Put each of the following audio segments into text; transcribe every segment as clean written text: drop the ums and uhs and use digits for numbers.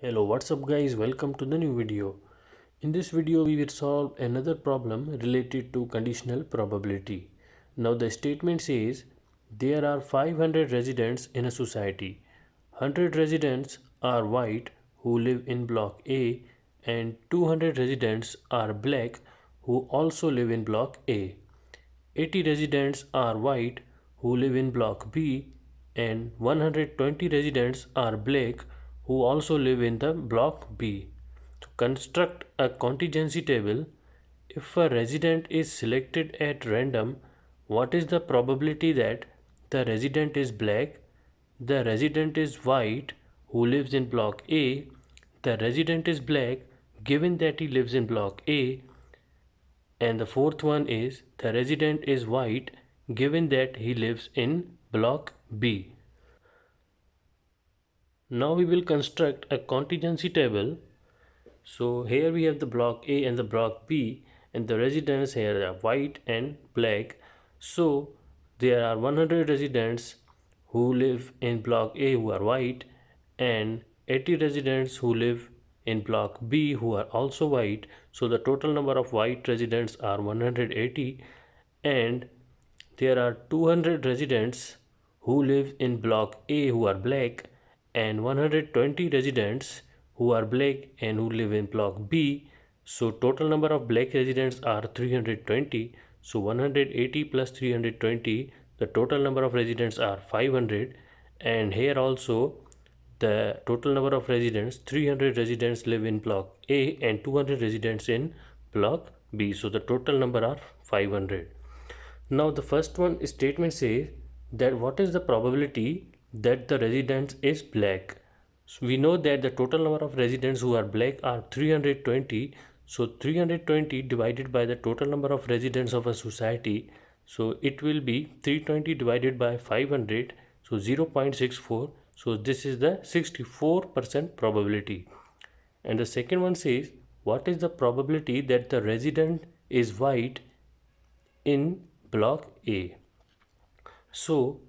Hello, what's up guys, welcome to the new video. In this video we will solve another problem related to conditional probability. Now the statement says there are 500 residents in a society. 100 residents are white who live in block A and 200 residents are black who also live in block A. 80 residents are white who live in block B and 120 residents are black who also live in the block B. To construct a contingency table, if a resident is selected at random, what is the probability that the resident is black, the resident is white who lives in block A, the resident is black given that he lives in block A, and the fourth one is the resident is white given that he lives in block B. Now we will construct a contingency table. So here we have the block A and the block B, and the residents here are white and black. So there are 100 residents who live in block A who are white and 80 residents who live in block B who are also white. So the total number of white residents are 180, and there are 200 residents who live in block A who are black and 120 residents who are black and who live in block B. So total number of black residents are 320. So 180 plus 320, the total number of residents are 500. And here also the total number of residents, 300 residents live in block A and 200 residents in block B. So the total number are 500. Now the first one statement says that what is the probability that the resident is black. So we know that the total number of residents who are black are 320. So 320 divided by the total number of residents of a society. So it will be 320 divided by 500. So 0.64. So this is the 64% probability. And the second one says what is the probability that the resident is white in block A. So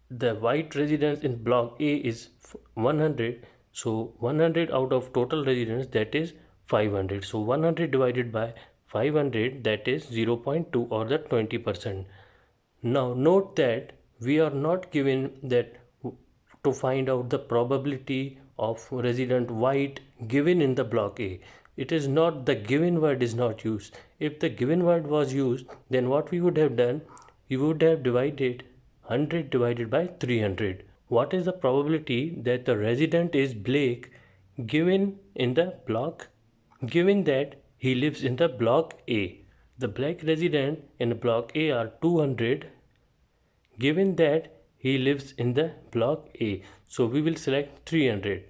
the white residents in block A is 100. So 100 out of total residents, that is 500. So 100 divided by 500, that is 0.2 or the 20%. Now note that we are not given that to find out the probability of resident white given in the block A. It is not, the given word is not used. If the given word was used, then what we would have done, we would have divided 100 divided by 300. What is the probability that the resident is black given in the block, given that he lives in the block A? The black resident in block A are 200 given that he lives in the block A. So we will select 300.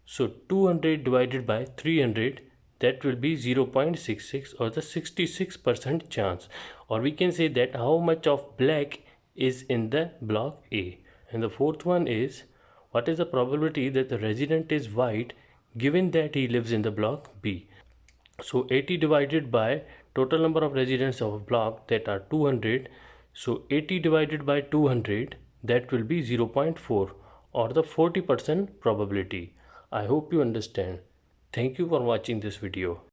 So 200 divided by 300, that will be 0.66 or the 66% chance. Or we can say that how much of black is in the block A. And the fourth one is what is the probability that the resident is white given that he lives in the block B. So 80 divided by total number of residents of a block, that are 200. So 80 divided by 200, that will be 0.4 or the 40% probability. I hope you understand. Thank you for watching this video.